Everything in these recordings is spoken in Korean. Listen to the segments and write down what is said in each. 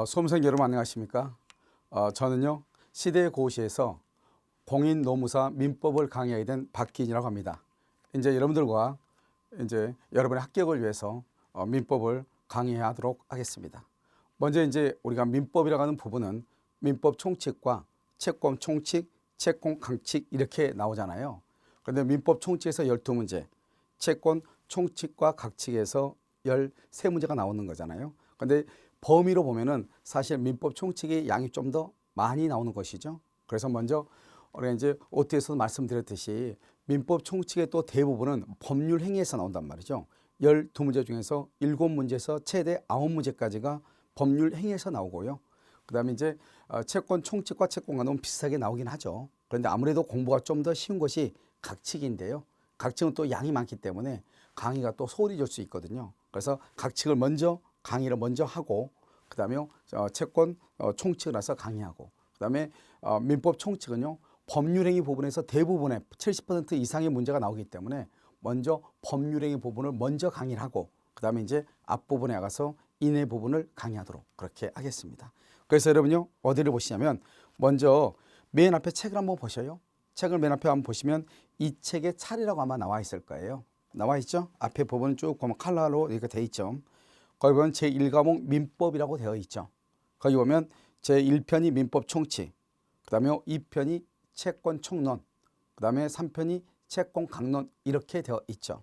수험생 여러분 안녕하십니까? 저는요 시대의 고시에서 공인노무사 민법을 강의하게 된 박기인이라고 합니다. 이제 여러분들과 이제 여러분의 합격을 위해서 민법을 강의하도록 하겠습니다. 먼저 이제 우리가 민법이라고 하는 부분은 민법 총칙과 채권 총칙, 채권 강칙 이렇게 나오잖아요. 그런데 민법 총칙에서 12문제, 채권 총칙과 강칙에서 13문제가 나오는 거잖아요. 그런데 범위로 보면은 사실 민법 총칙의 양이 좀 더 많이 나오는 것이죠. 그래서 먼저 우리가 이제 OT에서 말씀드렸듯이 민법 총칙의 또 대부분은 법률 행위에서 나온단 말이죠. 12문제 중에서 7문제에서 최대 9문제까지가 법률 행위에서 나오고요. 그다음에 이제 채권 총칙과 채권과 너무 비슷하게 나오긴 하죠. 그런데 아무래도 공부가 좀 더 쉬운 것이 각칙인데요. 각칙은 또 양이 많기 때문에 강의가 또 소홀히 줄 수 있거든요. 그래서 각칙을 먼저 강의를 먼저 하고 그다음에 채권 총칙을 나서 강의하고 그다음에 민법 총칙은요. 법률행위 부분에서 대부분의 70% 이상의 문제가 나오기 때문에 먼저 법률행위 부분을 먼저 강의를 하고 그다음에 이제 앞부분에 나가서 이내 부분을 강의하도록 그렇게 하겠습니다. 그래서 여러분요. 어디를 보시냐면 먼저 맨 앞에 책을 한번 보셔요. 책을 맨 앞에 한번 보시면 이 책의 차례라고 아마 나와 있을 거예요. 나와 있죠? 앞에 부분은 쭉 보면 컬러로 이렇게 돼 있죠. 거기 보면 제1과목 민법이라고 되어 있죠. 거기 보면 제1편이 민법 총칙, 그 다음에 2편이 채권 총론, 그 다음에 3편이 채권 강론 이렇게 되어 있죠.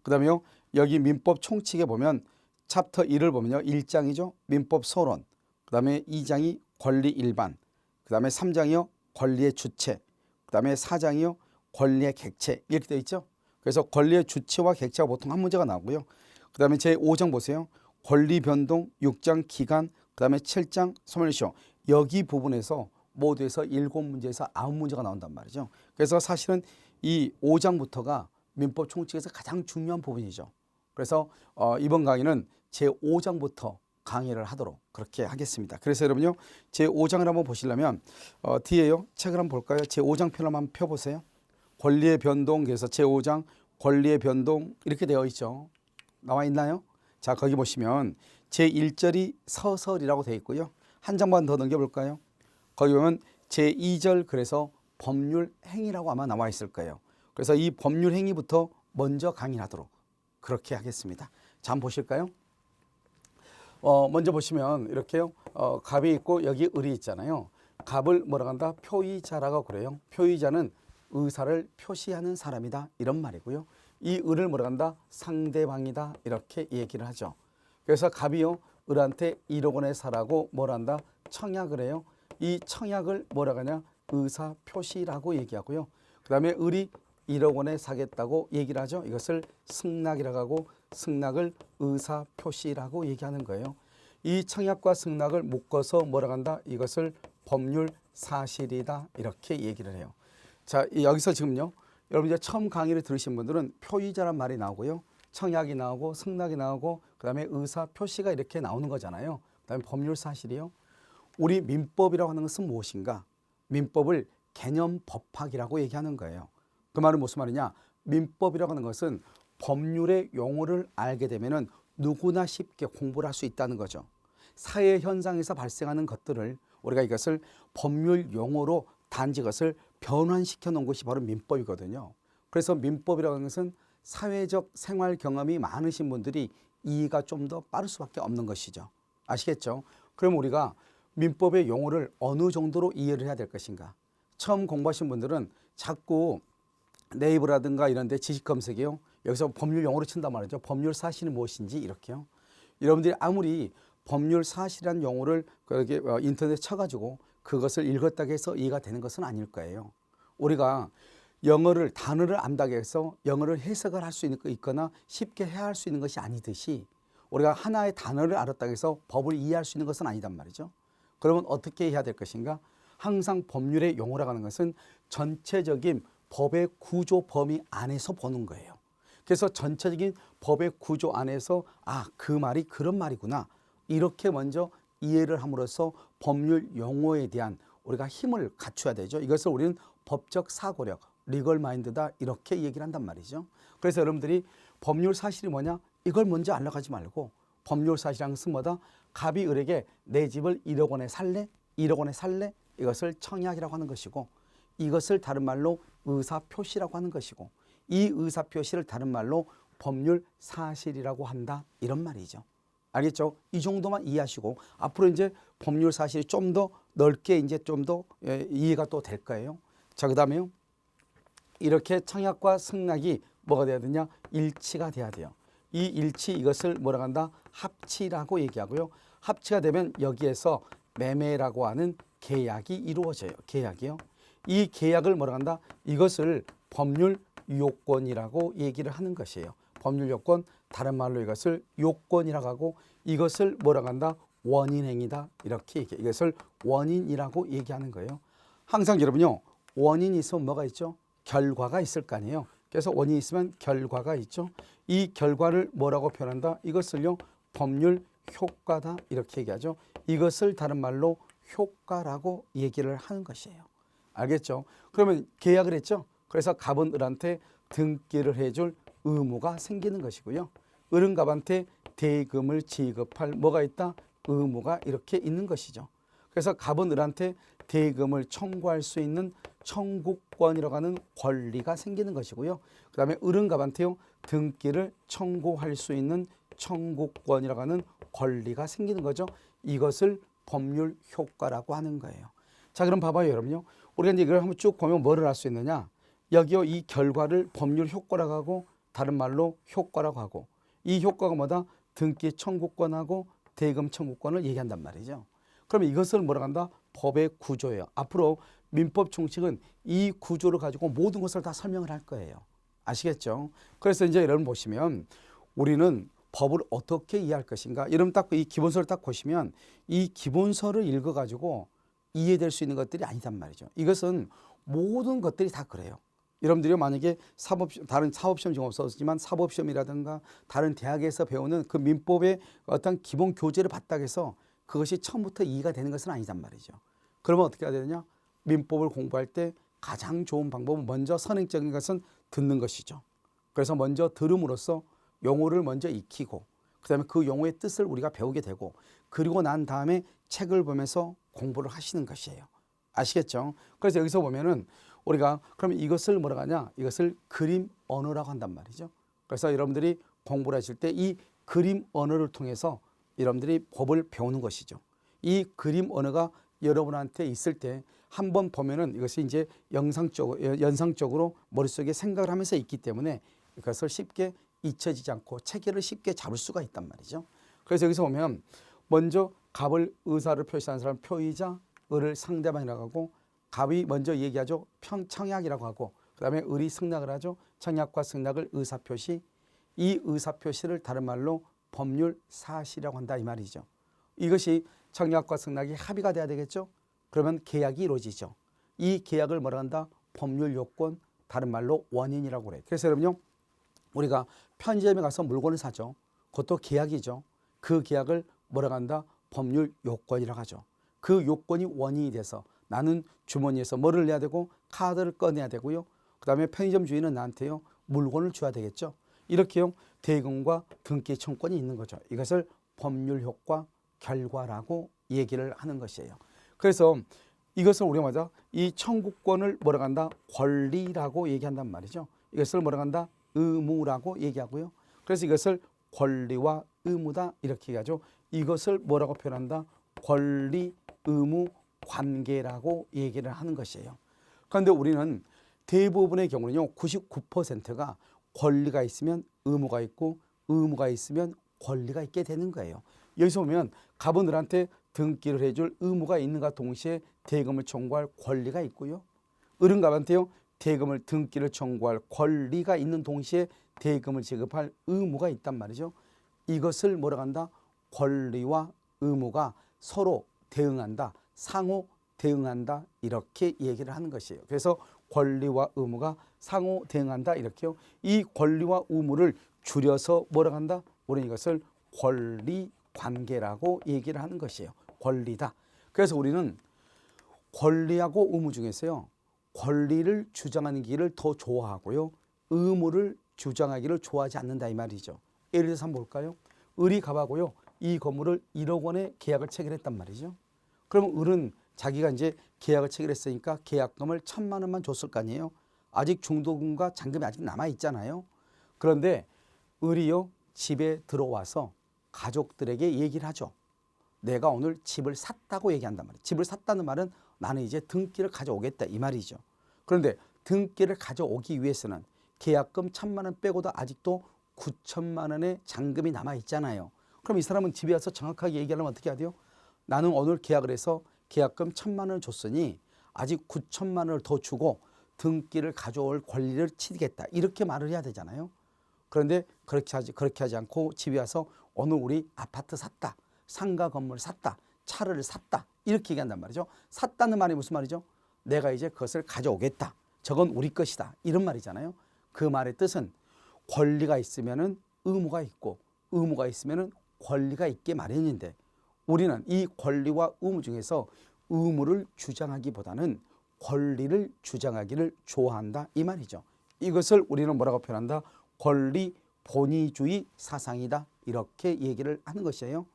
그 다음에 여기 민법 총칙에 보면 챕터 1을 보면요. 1장이죠. 민법 소론, 그 다음에 2장이 권리 일반, 그 다음에 3장이요. 권리의 주체, 그 다음에 4장이요. 권리의 객체 이렇게 되어 있죠. 그래서 권리의 주체와 객체가 보통 한 문제가 나오고요. 그 다음에 제5장 보세요. 권리 변동, 6장 기간, 그 다음에 7장 소멸시효. 여기 부분에서 모두에서 7문제에서 9문제가 나온단 말이죠. 그래서 사실은 이 5장부터가 민법 총칙에서 가장 중요한 부분이죠. 그래서 이번 강의는 제5장부터 강의를 하도록 그렇게 하겠습니다. 그래서 여러분요. 제5장을 한번 보시려면 뒤에요. 책을 한번 볼까요? 제5장 편을 한번 펴보세요. 권리의 변동, 그래서 제5장 권리의 변동 이렇게 되어 있죠. 나와 있나요? 자, 거기 보시면 제1절이 서설이라고 되어 있고요. 한 장만 더 넘겨볼까요? 거기 보면 제2절 그래서 법률 행위라고 아마 나와 있을 거예요. 그래서 이 법률 행위부터 먼저 강의하도록 그렇게 하겠습니다. 자, 한번 보실까요? 먼저 보시면 이렇게요. 갑이 있고 여기 을이 있잖아요. 갑을 뭐라고 한다? 표의자라고 그래요. 표의자는 의사를 표시하는 사람이다 이런 말이고요. 이 을을 뭐라고 한다? 상대방이다 이렇게 얘기를 하죠. 그래서 갑이요. 을한테 1억 원에 사라고 뭐라 한다? 청약을 해요. 이 청약을 뭐라고 하냐? 의사 표시라고 얘기하고요. 그 다음에 을이 1억 원에 사겠다고 얘기를 하죠. 이것을 승낙이라고 하고 승낙을 의사 표시라고 얘기하는 거예요. 이 청약과 승낙을 묶어서 뭐라고 한다? 이것을 법률 사실이다 이렇게 얘기를 해요. 자, 여기서 지금요. 여러분 이제 처음 강의를 들으신 분들은 표의자란 말이 나오고요. 청약이 나오고 승낙이 나오고 그다음에 의사 표시가 이렇게 나오는 거잖아요. 그다음에 법률 사실이요. 우리 민법이라고 하는 것은 무엇인가? 민법을 개념 법학이라고 얘기하는 거예요. 그 말은 무슨 말이냐? 민법이라고 하는 것은 법률의 용어를 알게 되면은 누구나 쉽게 공부를 할 수 있다는 거죠. 사회 현상에서 발생하는 것들을 우리가 이것을 법률 용어로 단지 것을 변환시켜 놓은 것이 바로 민법이거든요. 그래서 민법이라고 하는 것은 사회적 생활 경험이 많으신 분들이 이해가 좀 더 빠를 수밖에 없는 것이죠. 아시겠죠? 그럼 우리가 민법의 용어를 어느 정도로 이해를 해야 될 것인가? 처음 공부하신 분들은 자꾸 네이버라든가 이런 데 지식 검색이요. 여기서 법률 용어로 친단 말이죠. 법률 사실이 무엇인지 이렇게요. 여러분들이 아무리 법률 사실이라는 용어를 그렇게 인터넷에 쳐가지고 그것을 읽었다고 해서 이해가 되는 것은 아닐 거예요. 우리가 영어를 단어를 안다고 해서 영어를 해석을 할 수 있거나 쉽게 해야 수 있는 것이 아니듯이 우리가 하나의 단어를 알았다고 해서 법을 이해할 수 있는 것은 아니단 말이죠. 그러면 어떻게 해야 될 것인가? 항상 법률의 용어라고 하는 것은 전체적인 법의 구조 범위 안에서 보는 거예요. 그래서 전체적인 법의 구조 안에서 그 말이 그런 말이구나. 이렇게 먼저 이해를 함으로써 법률 용어에 대한 우리가 힘을 갖춰야 되죠. 이것을 우리는 법적 사고력, 리걸 마인드다 이렇게 얘기를 한단 말이죠. 그래서 여러분들이 법률 사실이 뭐냐? 이걸 먼저 알아가지 말고 법률 사실이란 것은 뭐다? 갑이 을에게 내 집을 1억 원에 살래? 1억 원에 살래? 이것을 청약이라고 하는 것이고, 이것을 다른 말로 의사표시라고 하는 것이고, 이 의사표시를 다른 말로 법률 사실이라고 한다, 이런 말이죠. 알겠죠? 이 정도만 이해하시고 앞으로 이제 법률 사실이 좀 더 넓게 이제 좀 더 이해가 또 될 거예요. 자, 그다음에요. 이렇게 청약과 승낙이 뭐가 돼야 되냐? 일치가 돼야 돼요. 이 일치, 이것을 뭐라고 한다? 합치라고 얘기하고요. 합치가 되면 여기에서 매매라고 하는 계약이 이루어져요. 계약이요. 이 계약을 뭐라고 한다? 이것을 법률 요건이라고 얘기를 하는 것이에요. 법률 요건, 다른 말로 이것을 요건이라고 하고, 이것을 뭐라고 한다? 원인행위다, 이렇게 얘기해요. 이것을 원인이라고 얘기하는 거예요. 항상 여러분요, 원인이 있으면 뭐가 있죠? 결과가 있을 거 아니에요. 그래서 원인이 있으면 결과가 있죠. 이 결과를 뭐라고 표현한다? 이것을요, 법률 효과다, 이렇게 얘기하죠. 이것을 다른 말로 효과라고 얘기를 하는 것이에요. 알겠죠? 그러면 계약을 했죠. 그래서 갑은 을한테 등기를 해줄 의무가 생기는 것이고요. 을은 갑한테 대금을 지급할 뭐가 있다? 의무가 이렇게 있는 것이죠. 그래서 갑은 을한테 대금을 청구할 수 있는 청구권이라고 하는 권리가 생기는 것이고요. 그 다음에 을은 갑한테요, 등기를 청구할 수 있는 청구권이라고 하는 권리가 생기는 거죠. 이것을 법률 효과라고 하는 거예요. 자, 그럼 봐봐요, 여러분요. 우리가 이제 이걸 한번 쭉 보면 뭐를 알 수 있느냐? 여기요, 이 결과를 법률 효과라고 하고, 다른 말로 효과라고 하고, 이 효과가 뭐다? 등기 청구권하고 대금 청구권을 얘기한단 말이죠. 그러면 이것을 뭐라고 한다? 법의 구조예요. 앞으로 민법 총칙은 이 구조를 가지고 모든 것을 다 설명을 할 거예요. 아시겠죠? 그래서 이제 여러분 보시면 우리는 법을 어떻게 이해할 것인가? 여러분 딱 이 기본서를 딱 보시면 이 기본서를 읽어가지고 이해될 수 있는 것들이 아니단 말이죠. 이것은 모든 것들이 다 그래요. 여러분들이 만약에 다른 사법시험 지금 없었지만 사법시험이라든가 다른 대학에서 배우는 그 민법의 어떤 기본 교재를 봤다고 해서 그것이 처음부터 이해가 되는 것은 아니단 말이죠. 그러면 어떻게 해야 되느냐? 민법을 공부할 때 가장 좋은 방법은 먼저 선행적인 것은 듣는 것이죠. 그래서 먼저 들음으로써 용어를 먼저 익히고, 그 다음에 그 용어의 뜻을 우리가 배우게 되고, 그리고 난 다음에 책을 보면서 공부를 하시는 것이에요. 아시겠죠? 그래서 여기서 보면은 우리가 그러면 이것을 뭐라고 하냐? 이것을 그림 언어라고 한단 말이죠. 그래서 여러분들이 공부를 하실 때 이 그림 언어를 통해서 여러분들이 법을 배우는 것이죠. 이 그림 언어가 여러분한테 있을 때 한번 보면은 이것이 이제 연상적으로 머릿속에 생각을 하면서 있기 때문에 이것을 쉽게 잊혀지지 않고 체계를 쉽게 잡을 수가 있단 말이죠. 그래서 여기서 보면 먼저 갑을 의사를 표시하는 사람 표의자, 을을 상대방이라고 하고, 갑이 먼저 얘기하죠. 청약이라고 하고, 그 다음에 을이 승낙을 하죠. 청약과 승낙을 의사표시, 이 의사표시를 다른 말로 법률 사실이라고 한다, 이 말이죠. 이것이 청약과 승낙이 합의가 돼야 되겠죠. 그러면 계약이 이루어지죠. 이 계약을 뭐라 한다? 법률 요건, 다른 말로 원인이라고 그래요. 그래서 여러분요, 우리가 편의점에 가서 물건을 사죠. 그것도 계약이죠. 그 계약을 뭐라고 한다? 법률 요건이라고 하죠. 그 요건이 원인이 돼서 나는 주머니에서 뭐를 내야 되고 카드를 꺼내야 되고요. 그 다음에 편의점 주인은 나한테요, 물건을 줘야 되겠죠. 이렇게요, 대금과 등기 청구권이 있는 거죠. 이것을 법률 효과 결과라고 얘기를 하는 것이에요. 그래서 이것을 우리가 맞아 이 청구권을 뭐라고 한다? 권리라고 얘기한단 말이죠. 이것을 뭐라고 한다? 의무라고 얘기하고요. 그래서 이것을 권리와 의무다, 이렇게 얘기하죠. 이것을 뭐라고 표현한다? 권리, 의무, 관계라고 얘기를 하는 것이에요. 그런데 우리는 대부분의 경우는요, 99%가 권리가 있으면 의무가 있고, 의무가 있으면 권리가 있게 되는 거예요. 여기서 보면 갑은 을한테 등기를 해줄 의무가 있는가 동시에 대금을 청구할 권리가 있고요. 을은 갑한테요, 대금을 등기를 청구할 권리가 있는 동시에 대금을 지급할 의무가 있단 말이죠. 이것을 뭐라고 한다? 권리와 의무가 서로 대응한다, 상호 대응한다, 이렇게 얘기를 하는 것이에요. 그래서 권리와 의무가 상호 대응한다, 이렇게요. 이 권리와 의무를 줄여서 뭐라고 한다? 우리는 이것을 권리 관계라고 얘기를 하는 것이에요. 권리다. 그래서 우리는 권리하고 의무 중에서요, 권리를 주장하기를 더 좋아하고요, 의무를 주장하기를 좋아하지 않는다, 이 말이죠. 예를 들어서 한번 볼까요? 을이 갑하고요, 이 건물을 1억 원에 계약을 체결했단 말이죠. 그럼 을은 자기가 이제 계약을 체결했으니까 계약금을 1,000만 원만 줬을 거 아니에요. 아직 중도금과 잔금이 아직 남아 있잖아요. 그런데 을이요 집에 들어와서 가족들에게 얘기를 하죠. 내가 오늘 집을 샀다고 얘기한단 말이에요. 집을 샀다는 말은 나는 이제 등기를 가져오겠다 이 말이죠. 그런데 등기를 가져오기 위해서는 계약금 1,000만 원 빼고도 아직도 9천만 원의 잔금이 남아 있잖아요. 그럼 이 사람은 집에 와서 정확하게 얘기하려면 어떻게 해야 돼요? 나는 오늘 계약을 해서 계약금 1,000만 원을 줬으니 아직 9천만 원을 더 주고 등기를 가져올 권리를 치르겠다. 이렇게 말을 해야 되잖아요. 그런데 그렇게 하지 않고 집에 와서 오늘 우리 아파트 샀다. 상가 건물 샀다. 차를 샀다. 이렇게 얘기한단 말이죠. 샀다는 말이 무슨 말이죠? 내가 이제 그것을 가져오겠다. 저건 우리 것이다. 이런 말이잖아요. 그 말의 뜻은 권리가 있으면은 의무가 있고 의무가 있으면은 권리가 있게 마련인데 우리는 이 권리와 의무 중에서 의무를 주장하기보다는 권리를 주장하기를 좋아한다 이 말이죠. 이것을 우리는 뭐라고 표현한다? 권리 본위주의 사상이다 이렇게 얘기를 하는 것이에요.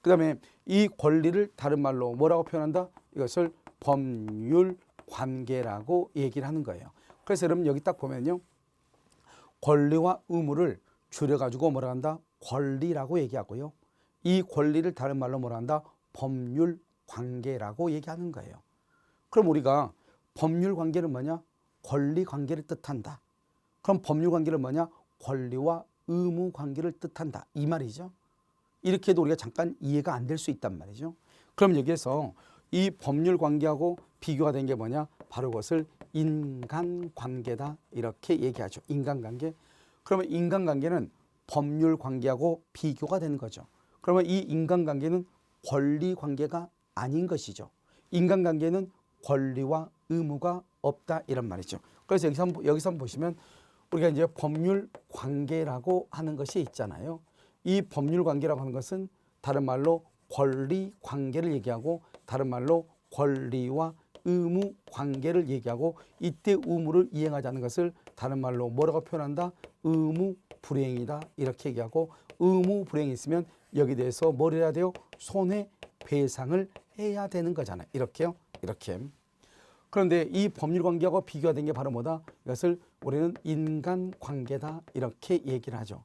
그 다음에 이 권리를 다른 말로 뭐라고 표현한다? 이것을 법률 관계라고 얘기를 하는 거예요. 그래서 여러분 여기 딱 보면요. 권리와 의무를 줄여가지고 뭐라 한다? 권리라고 얘기하고요. 이 권리를 다른 말로 뭐라 한다? 법률 관계라고 얘기하는 거예요. 그럼 우리가 법률 관계는 뭐냐? 권리 관계를 뜻한다. 그럼 법률 관계는 뭐냐? 권리와 의무 관계를 뜻한다. 이 말이죠. 이렇게 해도 우리가 잠깐 이해가 안 될 수 있단 말이죠. 그럼 여기에서 이 법률 관계하고 비교가 된 게 뭐냐? 바로 그것을 인간관계다 이렇게 얘기하죠. 인간관계. 그러면 인간관계는 법률 관계하고 비교가 되는 거죠. 그러면 이 인간관계는 권리관계가 아닌 것이죠. 인간관계는 권리와 의무가 없다 이런 말이죠. 그래서 여기서 한번 보시면 우리가 이제 법률 관계라고 하는 것이 있잖아요. 이 법률 관계라고 하는 것은 다른 말로 권리 관계를 얘기하고 다른 말로 권리와 의무 관계를 얘기하고 이때 의무를 이행하지 않는 것을 다른 말로 뭐라고 표현한다? 의무 불이행이다 이렇게 얘기하고 의무 불이행이 있으면 여기 대해서 뭘 해야 돼요? 손해배상을 해야 되는 거잖아요. 이렇게요. 이렇게. 그런데 이 법률 관계하고 비교가 된 게 바로 뭐다? 이것을 우리는 인간관계다 이렇게 얘기를 하죠.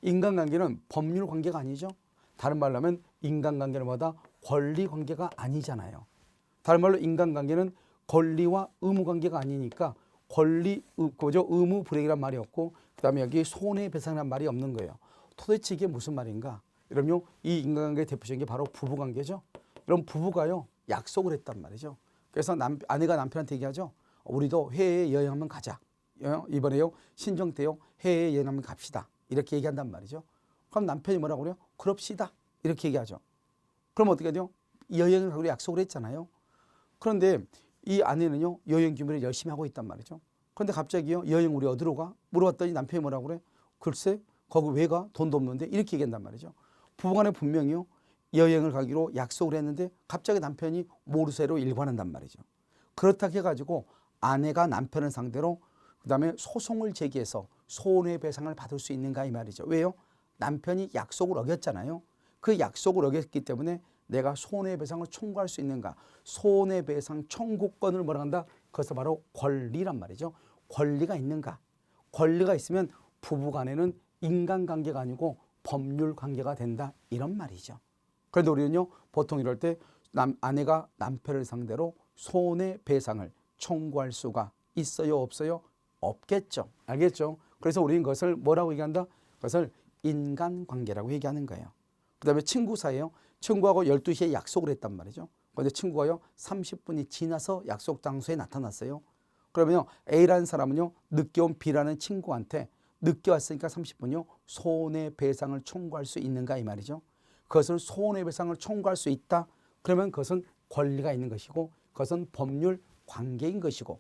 인간관계는 법률 관계가 아니죠. 다른 말로 하면 인간관계는 뭐다? 권리관계가 아니잖아요. 다른 말로 인간관계는 권리와 의무관계가 아니니까 의무 불이행이란 말이 없고 그 다음에 여기 손해배상이란 말이 없는 거예요. 도대체 이게 무슨 말인가? 여러분요, 이 인간관계의 대표적인 게 바로 부부관계죠. 여러분 부부가요 약속을 했단 말이죠. 그래서 아내가 남편한테 얘기하죠. 우리도 해외에 여행 한번 가자. 이번에요 신정 때요 해외에 여행 한번 갑시다. 이렇게 얘기한단 말이죠. 그럼 남편이 뭐라고 그래요? 그럽시다. 이렇게 얘기하죠. 그럼 어떻게 돼요? 여행을 가기로 약속을 했잖아요. 그런데 이 아내는요 여행 준비를 열심히 하고 있단 말이죠. 그런데 갑자기요 여행 우리 어디로 가? 물어봤더니 남편이 뭐라고 그래? 글쎄 거기 왜 가? 돈도 없는데 이렇게 얘기한단 말이죠. 부부간에 분명히요 여행을 가기로 약속을 했는데 갑자기 남편이 모르쇠로 일관한단 말이죠. 그렇다 해가지고 아내가 남편을 상대로 그 다음에 소송을 제기해서 손해배상을 받을 수 있는가 이 말이죠. 왜요? 남편이 약속을 어겼잖아요. 그 약속을 어겼기 때문에 내가 손해배상을 청구할 수 있는가? 손해배상 청구권을 뭐라 한다? 그것은 바로 권리란 말이죠. 권리가 있는가? 권리가 있으면 부부간에는 인간관계가 아니고 법률관계가 된다 이런 말이죠. 그런데 우리는요 보통 이럴 때 아내가 남편을 상대로 손해배상을 청구할 수가 있어요 없어요? 없겠죠. 알겠죠? 그래서 우리는 그것을 뭐라고 얘기한다? 그것을 인간관계라고 얘기하는 거예요. 그 다음에 친구 사이에요. 친구하고 12시에 약속을 했단 말이죠. 그런데 친구가요 30분이 지나서 약속 장소에 나타났어요. 그러면요 A라는 사람은요 늦게 온 B라는 친구한테 늦게 왔으니까 30분요 손해배상을 청구할 수 있는가 이 말이죠. 그것을 손해배상을 청구할 수 있다. 그러면 그것은 권리가 있는 것이고 그것은 법률 관계인 것이고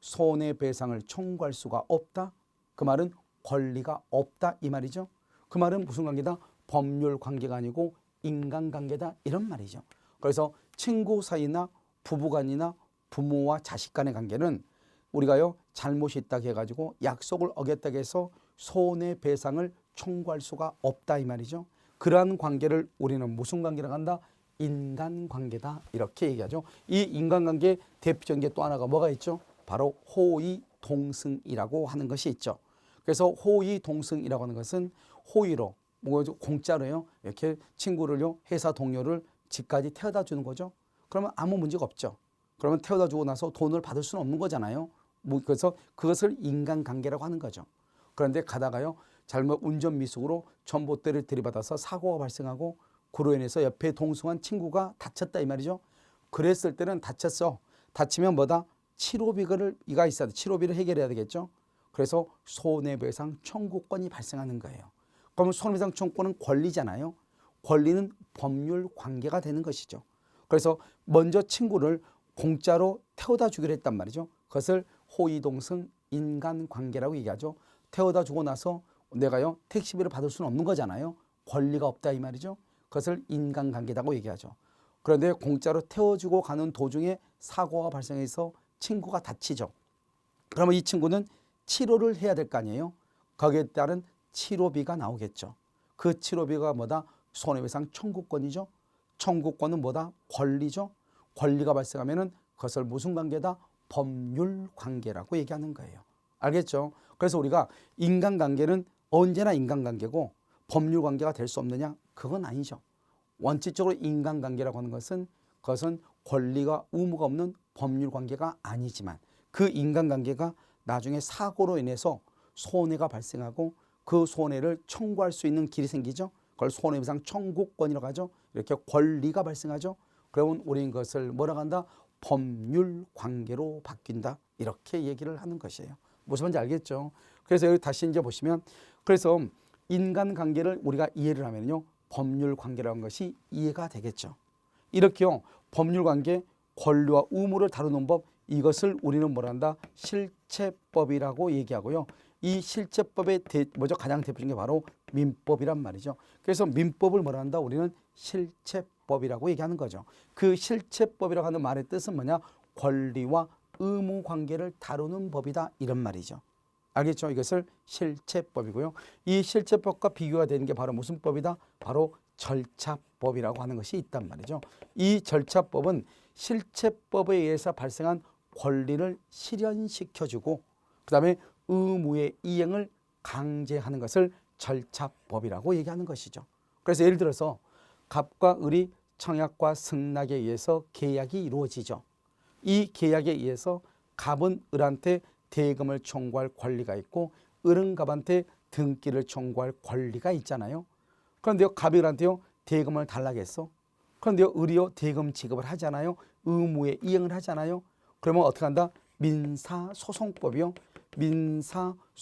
손해배상을 청구할 수가 없다. 그 말은 권리가 없다 이 말이죠. 그 말은 무슨 관계다? 법률 관계가 아니고 인간관계다 이런 말이죠. 그래서 친구 사이나 부부간이나 부모와 자식 간의 관계는 우리가요 잘못이 있다고 해가지고 약속을 어겼다고 해서 손해배상을 청구할 수가 없다 이 말이죠. 그러한 관계를 우리는 무슨 관계라고 한다? 인간관계다 이렇게 얘기하죠. 이 인간관계 대표적인 게 또 하나가 뭐가 있죠? 바로 호의동승이라고 하는 것이 있죠. 그래서 호의동승이라고 하는 것은 호의로 뭐 공짜로요 이렇게 친구를요 회사 동료를 집까지 태워다 주는 거죠. 그러면 아무 문제가 없죠. 그러면 태워다 주고 나서 돈을 받을 수는 없는 거잖아요. 그래서 그것을 인간관계라고 하는 거죠. 그런데 가다가요 잘못 운전 미숙으로 전봇대를 들이받아서 사고가 발생하고 그로 인해서 옆에 동승한 친구가 다쳤다 이 말이죠. 그랬을 때는 다쳤어. 다치면 뭐다? 치료비가 있어야 돼. 치료비를 해결해야 되겠죠. 그래서 손해배상 청구권이 발생하는 거예요. 그러면 손해배상 청구권은 권리잖아요. 권리는 법률 관계가 되는 것이죠. 그래서 먼저 친구를 공짜로 태워다 주기로 했단 말이죠. 그것을 호의동승 인간관계라고 얘기하죠. 태워다 주고 나서 내가요 택시비를 받을 수는 없는 거잖아요. 권리가 없다 이 말이죠. 그것을 인간관계라고 얘기하죠. 그런데 공짜로 태워주고 가는 도중에 사고가 발생해서 친구가 다치죠. 그러면 이 친구는 치료를 해야 될 거 아니에요. 거기에 따른 치료비가 나오겠죠. 그 치료비가 뭐다? 손해배상 청구권이죠. 청구권은 뭐다? 권리죠. 권리가 발생하면은 그것을 무슨 관계다? 법률 관계라고 얘기하는 거예요. 알겠죠? 그래서 우리가 인간관계는 언제나 인간관계고 법률 관계가 될 수 없느냐? 그건 아니죠. 원칙적으로 인간관계라고 하는 것은 그것은 권리가 의무가 없는 법률 관계가 아니지만 그 인간관계가 나중에 사고로 인해서 손해가 발생하고 그 손해를 청구할 수 있는 길이 생기죠. 그걸 손해배상 청구권이라고 하죠. 이렇게 권리가 발생하죠. 그러면 우리는 그것을 뭐라고 한다? 법률 관계로 바뀐다. 이렇게 얘기를 하는 것이에요. 무슨 말인지 알겠죠? 그래서 여기 다시 이제 보시면 그래서 인간관계를 우리가 이해를 하면요. 법률 관계라는 것이 이해가 되겠죠. 이렇게요. 법률 관계, 권리와 의무를 다루는 법 이것을 우리는 뭐라 한다? 실체법이라고 얘기하고요. 이 실체법의 먼저 가장 대표적인 게 바로 민법이란 말이죠. 그래서 민법을 뭐라 한다? 우리는 실체법이라고 얘기하는 거죠. 그 실체법이라고 하는 말의 뜻은 뭐냐? 권리와 의무 관계를 다루는 법이다 이런 말이죠. 알겠죠? 이것을 실체법이고요. 이 실체법과 비교가 되는 게 바로 무슨 법이다? 바로 절차법이라고 하는 것이 있단 말이죠. 이 절차법은 실체법에 의해서 발생한 권리를 실현시켜주고 그 다음에 의무의 이행을 강제하는 것을 절차법이라고 얘기하는 것이죠. 그래서 예를 들어서 갑과 을이 청약과 승낙에 의해서 계약이 이루어지죠. 이 계약에 의해서 갑은 을한테 대금을 청구할 권리가 있고 을은 갑한테 등기를 청구할 권리가 있잖아요. 그런데요 갑이 을한테요 대금을 달라겠어. 그런데요 을이요 대금 지급을 하잖아요. 의무의 이행을 하잖아요. 그러면 어떻게 한다? 민사소송법이요.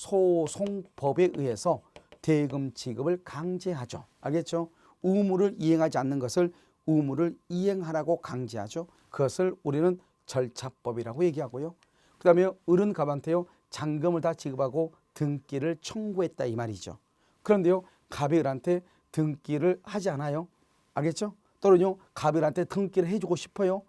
민사소송법에 의해서 대금 지급을 강제하죠. 알겠죠? 의무를 이행하지 않는 것을 의무를 이행하라고 강제하죠. 그것을 우리는 절차법이라고 얘기하고요. 그 다음에 을은 갑한테요 잔금을 다 지급하고 등기를 청구했다 이 말이죠. 그런데요 갑이 을한테 등기를 하지 않아요. 알겠죠? 또는요 갑이 을한테 등기를 해주고 싶어요.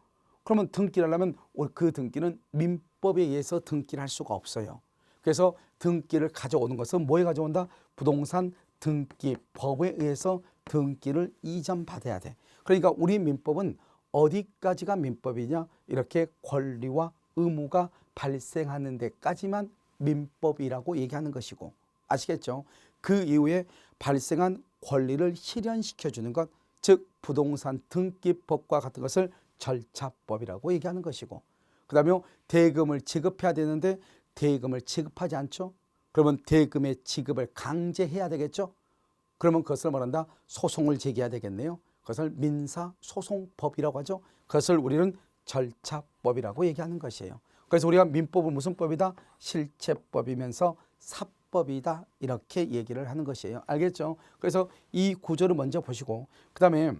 그러면 등기를 하려면 그 등기는 민법에 의해서 등기를 할 수가 없어요. 그래서 등기를 가져오는 것은 뭐에 가져온다? 부동산 등기법에 의해서 등기를 이전받아야 돼. 그러니까 우리 민법은 어디까지가 민법이냐? 이렇게 권리와 의무가 발생하는 데까지만 민법이라고 얘기하는 것이고 아시겠죠? 그 이후에 발생한 권리를 실현시켜주는 것, 즉 부동산 등기법과 같은 것을 절차법이라고 얘기하는 것이고 그 다음에 대금을 지급해야 되는데 대금을 지급하지 않죠? 그러면 대금의 지급을 강제해야 되겠죠? 그러면 그것을 말한다? 소송을 제기해야 되겠네요. 그것을 민사소송법이라고 하죠. 그것을 우리는 절차법이라고 얘기하는 것이에요. 그래서 우리가 민법은 무슨 법이다? 실체법이면서 사법이다 이렇게 얘기를 하는 것이에요. 알겠죠? 그래서 이 구조를 먼저 보시고 그 다음에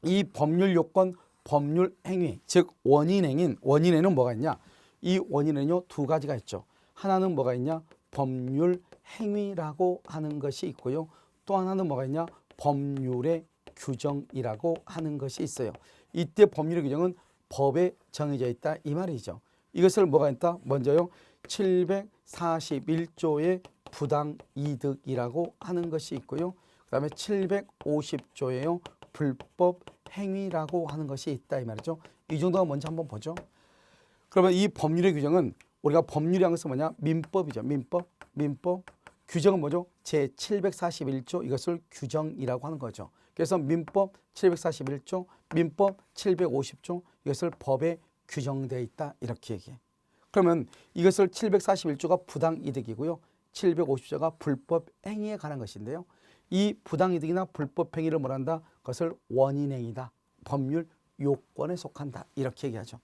이 법률 요건, 법률 행위, 즉 원인행위는 원인에는 뭐가 있냐? 이 원인에는요 두 가지가 있죠. 하나는 뭐가 있냐? 법률 행위라고 하는 것이 있고요. 또 하나는 뭐가 있냐? 법률의 규정이라고 하는 것이 있어요. 이때 법률의 규정은 법에 정해져 있다 이 말이죠. 이것을 뭐가 있다? 먼저요 741조의 부당이득이라고 하는 것이 있고요. 그 그다음에 750조예요. 불법 행위라고 하는 것이 있다 이 말이죠. 이 정도가 먼저 한번 보죠. 그러면 이 법률의 규정은 우리가 법률이라는 것은 뭐냐? 민법이죠. 민법. 규정은 뭐죠? 제 741조 이것을 규정이라고 하는 거죠. 그래서 민법 741조, 민법 750조 이것을 법에 규정되어 있다 이렇게 얘기해. 그러면 이것을 741조가 부당이득이고요. 750조가 불법 행위에 관한 것인데요. 이 부당이득이나 불법 행위를 뭐란다? 그것을 원인행위다. 법률 요건에 속한다. 이렇게 얘기하죠.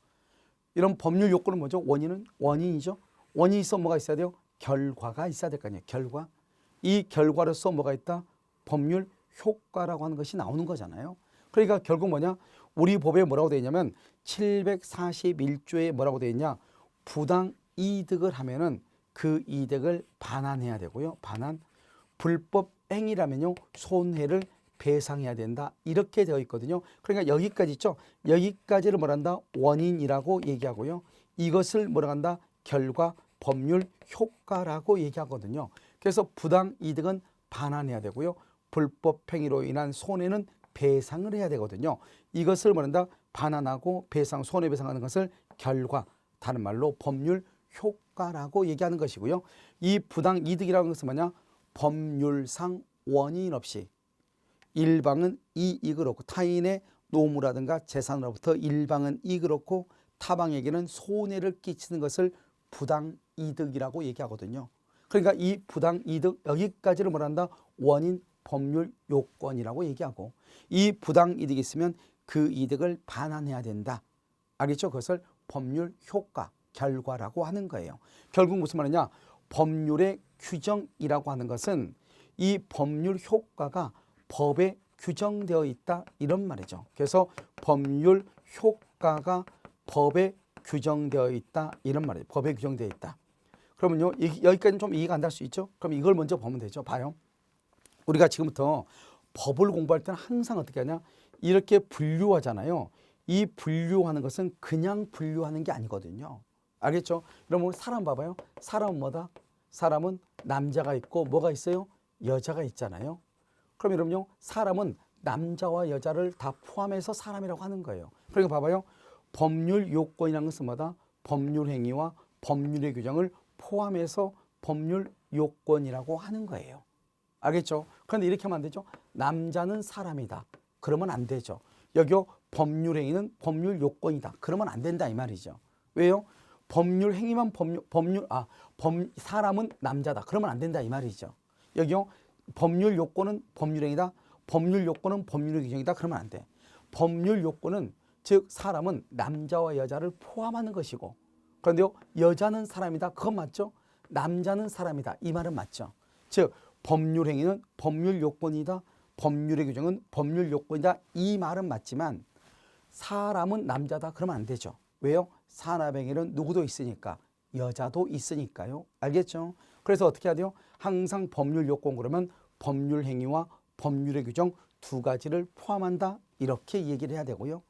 이런 법률 요건은 뭐죠? 원인은 원인이죠. 원인이 있어 뭐가 있어야 돼요? 결과가 있어야 될 거 아니에요. 결과. 이 결과로서 뭐가 있다? 법률 효과라고 하는 것이 나오는 거잖아요. 그러니까 결국 뭐냐? 우리 법에 뭐라고 되어 있냐면 741조에 뭐라고 되어 있냐? 부당 이득을 하면은 그 이득을 반환해야 되고요. 반환. 불법 행위라면요. 손해를 배상해야 된다. 이렇게 되어 있거든요. 그러니까 여기까지 있죠. 여기까지를 뭐란다? 원인이라고 얘기하고요. 이것을 뭐라고 한다? 결과, 법률 효과라고 얘기하거든요. 그래서 부당 이득은 반환해야 되고요. 불법 행위로 인한 손해는 배상을 해야 되거든요. 이것을 뭐란다? 반환하고 배상, 손해배상하는 것을 결과, 다른 말로 법률 효과라고 얘기하는 것이고요. 이 부당 이득이라는 것은 뭐냐? 법률상 원인 없이 일방은 이익을 얻고 타인의 노무라든가 재산으로부터 일방은 이익을 얻고 타방에게는 손해를 끼치는 것을 부당이득이라고 얘기하거든요. 그러니까 이 부당이득 여기까지를 뭐란다? 원인 법률 요건이라고 얘기하고 이 부당이득이 있으면 그 이득을 반환해야 된다. 알겠죠? 그것을 법률 효과, 결과라고 하는 거예요. 결국 무슨 말이냐? 법률의 규정이라고 하는 것은 이 법률 효과가 법에 규정되어 있다 이런 말이죠. 그래서 법률 효과가 법에 규정되어 있다 이런 말이에요. 법에 규정되어 있다. 그러면요 여기까지는 좀 이해가 안 될 수 있죠. 그럼 이걸 먼저 보면 되죠. 봐요. 우리가 지금부터 법을 공부할 때는 항상 어떻게 하냐? 이렇게 분류하잖아요. 이 분류하는 것은 그냥 분류하는 게 아니거든요. 알겠죠? 여러분 사람 봐봐요. 사람은 뭐다? 사람은 남자가 있고 뭐가 있어요? 여자가 있잖아요. 그럼 여러분요 사람은 남자와 여자를 다 포함해서 사람이라고 하는 거예요. 그러니까 봐봐요. 법률 요건이라는 것은 뭐다? 법률 행위와 법률의 규정을 포함해서 법률 요건이라고 하는 거예요. 알겠죠? 그런데 이렇게 하면 안 되죠. 남자는 사람이다. 그러면 안 되죠. 여기요 법률 행위는 법률 요건이다. 그러면 안 된다 이 말이죠. 왜요? 법률 행위만 사람은 남자다. 그러면 안 된다 이 말이죠. 여기요 법률 요건은 법률 행위다. 법률 요건은 법률의 규정이다. 그러면 안 돼. 법률 요건은 즉 사람은 남자와 여자를 포함하는 것이고 그런데요 여자는 사람이다. 그건 맞죠? 남자는 사람이다. 이 말은 맞죠? 즉 법률 행위는 법률 요건이다. 법률의 규정은 법률 요건이다. 이 말은 맞지만 사람은 남자다. 그러면 안 되죠. 왜요? 산업행위는 누구도 있으니까 여자도 있으니까요. 알겠죠? 그래서 어떻게 해야 돼요? 항상 법률 요건 그러면 법률 행위와 법률의 규정 두 가지를 포함한다. 이렇게 얘기를 해야 되고요.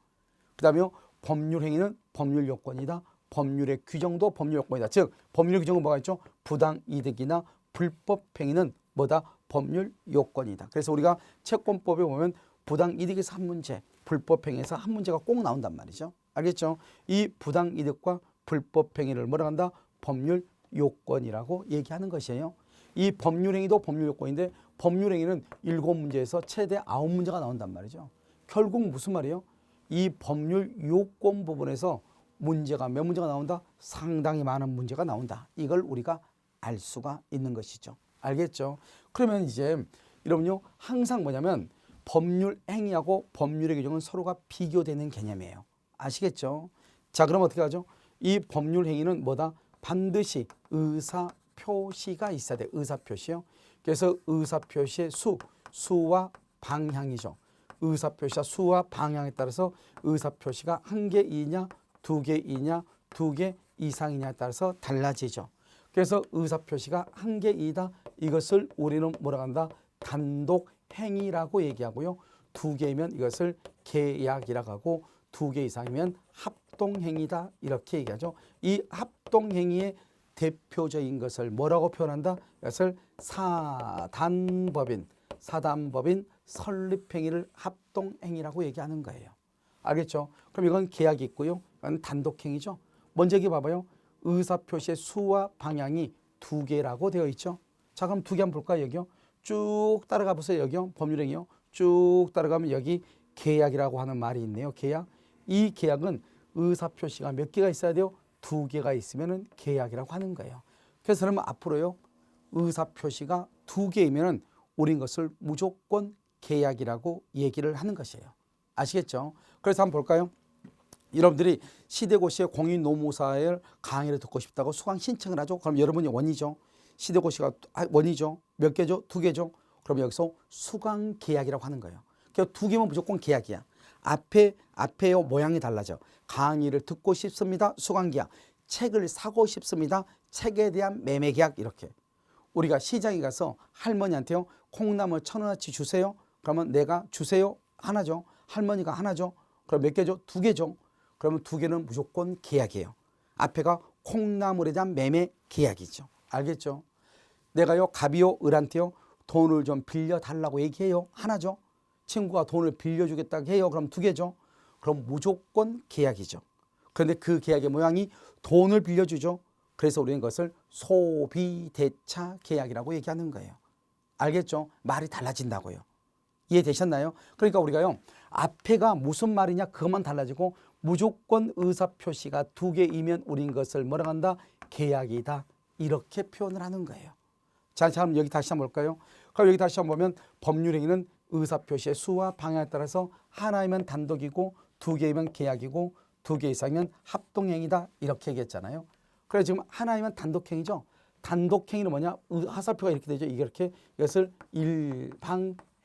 그 다음에 법률 행위는 법률 요건이다. 법률의 규정도 법률 요건이다. 즉 법률 규정은 뭐가 있죠? 부당이득이나 불법 행위는 뭐다? 법률 요건이다. 그래서 우리가 채권법에 보면 부당이득에서 한 문제, 불법 행위에서 한 문제가 꼭 나온단 말이죠. 알겠죠? 이 부당이득과 불법 행위를 뭐라 한다? 법률 요건이라고 얘기하는 것이에요. 이 법률 행위도 법률 요건인데 법률 행위는 7문제에서 최대 9문제가 나온단 말이죠. 결국 무슨 말이에요? 이 법률 요건 부분에서 문제가 몇 문제가 나온다? 상당히 많은 문제가 나온다. 이걸 우리가 알 수가 있는 것이죠. 알겠죠? 그러면 이제 여러분요 항상 뭐냐면 법률 행위하고 법률의 규정은 서로가 비교되는 개념이에요. 아시겠죠? 자 그럼 어떻게 하죠? 이 법률 행위는 뭐다? 반드시 의사표시가 있어야 돼. 의사표시요. 그래서 의사표시의 수와 방향이죠. 의사표시와 수와 방향에 따라서 의사표시가 한 개이냐 두 개이냐 두 개 이상이냐에 따라서 달라지죠. 그래서 의사표시가 한 개이다. 이것을 우리는 뭐라고 한다? 단독 행위라고 얘기하고요. 두 개이면 이것을 계약이라고 하고 두 개 이상이면 합동행위다. 이렇게 얘기하죠. 이 합동행위의 대표적인 것을 뭐라고 표현한다? 이것을 사단법인, 사단법인 설립행위를 합동행위라고 얘기하는 거예요. 알겠죠? 그럼 이건 계약이 있고요. 이건 단독행위죠. 먼저 여기 봐봐요. 의사표시의 수와 방향이 두 개라고 되어 있죠. 자, 그럼 두 개 한번 볼까요? 여기요. 쭉 따라가 보세요. 여기요. 법률행위요. 쭉 따라가면 여기 계약이라고 하는 말이 있네요. 계약. 이 계약은 의사표시가 몇 개가 있어야 돼요? 두 개가 있으면 계약이라고 하는 거예요. 그래서 그러면 앞으로요. 의사표시가 두 개이면 우린 것을 무조건 계약이라고 얘기를 하는 것이에요. 아시겠죠? 그래서 한번 볼까요? 여러분들이 시대고시의 공인노무사의 강의를 듣고 싶다고 수강 신청을 하죠. 그럼 여러분이 원이죠. 시대고시가 원이죠. 몇 개죠? 두 개죠. 그럼 여기서 수강 계약이라고 하는 거예요. 그러니까 두 개면 무조건 계약이야. 앞에요 모양이 달라져. 강의를 듣고 싶습니다. 수강 계약. 책을 사고 싶습니다. 책에 대한 매매 계약. 이렇게. 우리가 시장에 가서 할머니한테요. 콩나물 1,000원어치 주세요. 그러면 내가 주세요. 하나죠. 할머니가 하나죠. 그럼 몇 개죠? 두 개죠. 그러면 두 개는 무조건 계약이에요. 앞에가 콩나물에 대한 매매 계약이죠. 알겠죠? 내가요 갑이요 을한테요 돈을 좀 빌려달라고 얘기해요. 하나죠. 친구가 돈을 빌려주겠다고 해요. 그럼 두 개죠. 그럼 무조건 계약이죠. 그런데 그 계약의 모양이 돈을 빌려주죠. 그래서 우리는 그것을 소비대차 계약이라고 얘기하는 거예요. 알겠죠? 말이 달라진다고요. 이해되셨나요? 그러니까 우리가요 앞에가 무슨 말이냐 그것만 달라지고 무조건 의사표시가 두 개이면 우린 것을 뭐라고 한다? 계약이다. 이렇게 표현을 하는 거예요. 자, 그럼 여기 다시 한번 볼까요? 그럼 여기 다시 한번 보면 법률행위는 의사표시의 수와 방향에 따라서 하나이면 단독이고 두 개이면 계약이고 두 개 이상이면 합동행위다. 이렇게 얘기했잖아요. 그래서 지금 하나이면 단독행위죠. 단독행위는 뭐냐? 하사표가 이렇게 되죠. 이렇게 이것을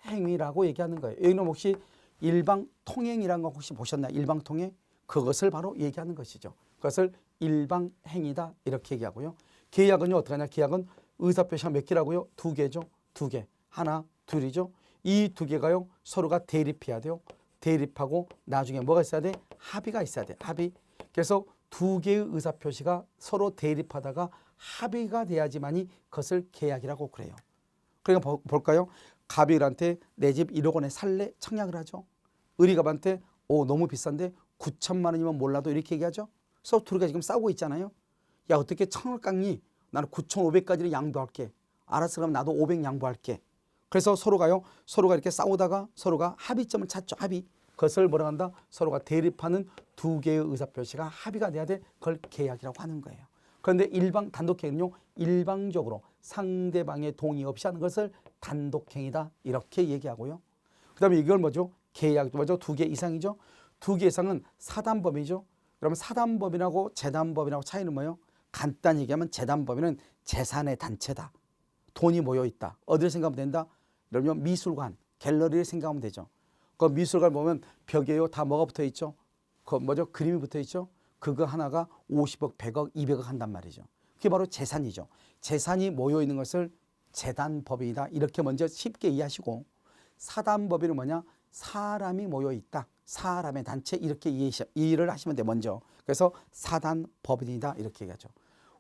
일방행위라고 얘기하는 거예요. 여기는 혹시 일방통행이라는 거 혹시 보셨나요? 일방통행? 그것을 바로 얘기하는 것이죠. 그것을 일방행위다. 이렇게 얘기하고요. 계약은요 어떻게 하냐? 계약은 의사표시가 몇 개라고요? 두 개죠. 두 개. 하나, 둘이죠. 이 두 개가요 서로가 대립해야 돼요. 대립하고 나중에 뭐가 있어야 돼? 합의가 있어야 돼. 합의. 그래서 두 개의 의사표시가 서로 대립하다가 합의가 돼야지만이 그것을 계약이라고 그래요. 그러니까 볼까요? 갑이 을한테 내 집 1억 원에 살래? 청약을 하죠. 을이 갑한테 너무 비싼데 9천만 원이면 몰라도 이렇게 얘기하죠. 그래서 둘이가 지금 싸우고 있잖아요. 야 어떻게 1,000을 깎니? 나는 9,500까지를 양보할게. 알았어 그럼 나도 500 양보할게. 그래서 서로가 이렇게 싸우다가 서로가 합의점을 찾죠. 합의. 그것을 뭐라고 한다? 서로가 대립하는 두 개의 의사표시가 합의가 돼야 돼. 그걸 계약이라고 하는 거예요. 그런데 일방 단독행위는요. 일방적으로 상대방의 동의 없이 하는 것을 단독행위다. 이렇게 얘기하고요. 그 다음에 이걸 뭐죠? 계약도 뭐죠? 두 개 이상이죠. 두 개 이상은 사단법이죠. 그러면 사단법인하고 재단법인하고 차이는 뭐예요? 간단히 얘기하면 재단법인은 재산의 단체다. 돈이 모여있다. 어디를 생각하면 된다? 그러면 미술관, 갤러리를 생각하면 되죠. 그 미술관 보면 벽에요 다 뭐가 붙어있죠? 그 뭐죠? 그림이 붙어있죠? 그거 하나가 50억, 100억, 200억 한단 말이죠. 그게 바로 재산이죠. 재산이 모여있는 것을 재단법인이다. 이렇게 먼저 쉽게 이해하시고 사단법인은 뭐냐? 사람이 모여있다. 사람의 단체 이렇게 이해를 하시면 돼요. 먼저. 그래서 사단법인이다. 이렇게 얘기하죠.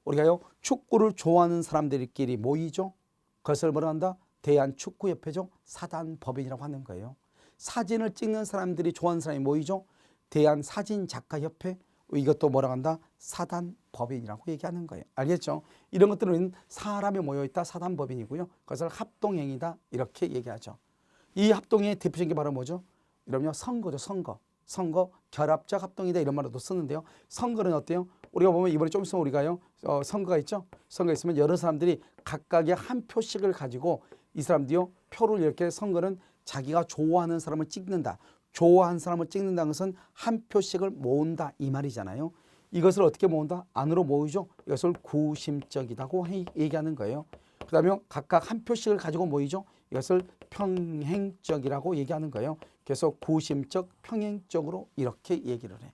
우리가요 축구를 좋아하는 사람들끼리 모이죠. 그것을 뭐라 한다? 대한축구협회죠. 사단법인이라고 하는 거예요. 사진을 찍는 사람들이 좋아하는 사람이 모이죠. 대한사진작가협회 이것도 뭐라고 한다? 사단법인이라고 얘기하는 거예요. 알겠죠? 이런 것들은 사람이 모여있다. 사단법인이고요. 그것을 합동행위다. 이렇게 얘기하죠. 이 합동행위의 대표적인 게 바로 뭐죠? 이러면요 선거죠. 선거 결합적 합동이다 이런 말로도 쓰는데요. 선거는 어때요? 우리가 보면 이번에 좀 있으면 우리가요 선거가 있죠. 선거 있으면 여러 사람들이 각각의 한 표씩을 가지고 이 사람들이요 표를 이렇게 선거는 자기가 좋아하는 사람을 찍는다. 좋아하는 사람을 찍는다는 것은 한 표씩을 모은다 이 말이잖아요. 이것을 어떻게 모은다? 안으로 모이죠. 이것을 구심적이라고 얘기하는 거예요. 그 다음에 각각 한 표씩을 가지고 모이죠. 이것을 평행적이라고 얘기하는 거예요. 그래서 구심적, 평행적으로 이렇게 얘기를 해.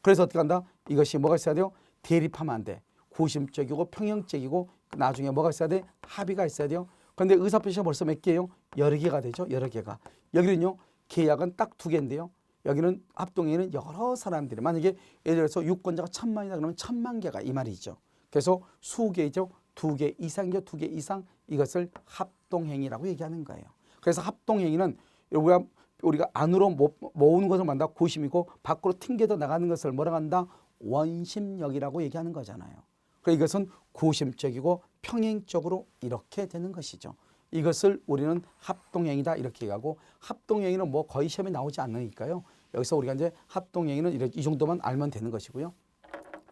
그래서 어떻게 한다? 이것이 뭐가 있어야 돼요? 대립하면 안 돼. 구심적이고 평행적이고 나중에 뭐가 있어야 돼? 합의가 있어야 돼요. 그런데 의사표시가 벌써 몇 개예요? 여러 개가 되죠. 여러 개가. 여기는요. 계약은 딱 두 개인데요. 여기는 합동행위는 여러 사람들이 만약에 예를 들어서 유권자가 1,000만이다 그러면 1,000만 개가 이 말이죠. 그래서 수개죠. 두 개 이상이죠. 두 개 이상 이것을 합동행위라고 얘기하는 거예요. 그래서 합동행위는 우리가 안으로 모으는 것을 말한다 구심이고 밖으로 튕겨져 나가는 것을 뭐라고 한다? 원심력이라고 얘기하는 거잖아요. 그래서 이것은 구심적이고 평행적으로 이렇게 되는 것이죠. 이것을 우리는 합동행위다 이렇게 얘기하고, 합동행위는 뭐 거의 시험에 나오지 않으니까요. 여기서 우리가 이제 합동행위는 이 정도만 알면 되는 것이고요.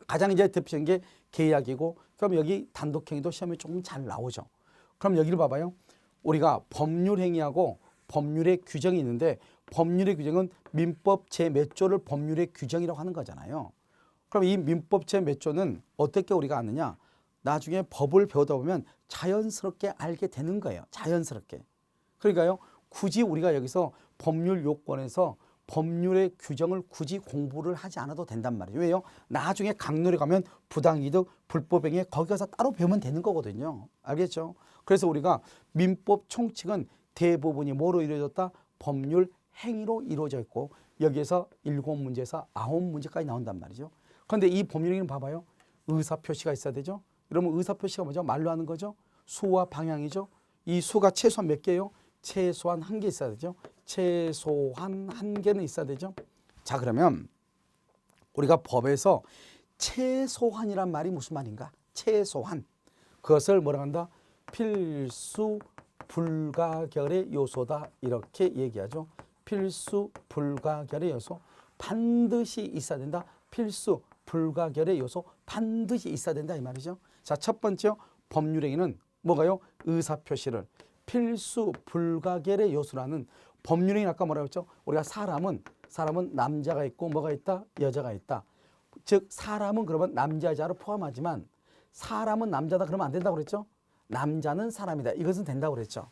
가장 이제 대표적인 게 계약이고, 그럼 여기 단독행위도 시험에 조금 잘 나오죠. 그럼 여기를 봐봐요. 우리가 법률행위하고 법률의 규정이 있는데, 법률의 규정은 민법 제 몇 조를 법률의 규정이라고 하는 거잖아요. 그럼 이 민법 제 몇 조는 어떻게 우리가 아느냐? 나중에 법을 배우다 보면 자연스럽게 알게 되는 거예요. 자연스럽게. 그러니까요, 굳이 우리가 여기서 법률 요건에서 법률의 규정을 굳이 공부를 하지 않아도 된단 말이에요. 왜요? 나중에 강론에 가면 부당이득, 불법행위 거기 가서 따로 배우면 되는 거거든요. 알겠죠? 그래서 우리가 민법 총칙은 대부분이 뭐로 이루어졌다? 법률 행위로 이루어져 있고, 여기에서 7문제에서 9문제까지 나온단 말이죠. 그런데 이 법률행위는 봐봐요. 의사표시가 있어야 되죠. 그러면 의사표시가 뭐죠? 말로 하는 거죠. 수와 방향이죠. 이 수가 최소한 몇 개예요? 최소한 1개 있어야 되죠. 최소한 1개는 있어야 되죠. 자, 그러면 우리가 법에서 최소한이란 말이 무슨 말인가? 최소한. 그것을 뭐라고 한다? 필수 불가결의 요소다 이렇게 얘기하죠. 필수 불가결의 요소. 반드시 있어야 된다. 필수 불가결의 요소 반드시 있어야 된다 이 말이죠. 자, 첫 번째 법률행위는 뭐가요? 의사표시를 필수 불가결의 요소라는 법률행위. 아까 뭐라고 했죠? 우리가 사람은 남자가 있고 뭐가 있다? 여자가 있다. 즉 사람은 그러면 남자 여자를 포함하지만 사람은 남자다 그러면 안 된다고 그랬죠? 남자는 사람이다 이것은 된다고 그랬죠.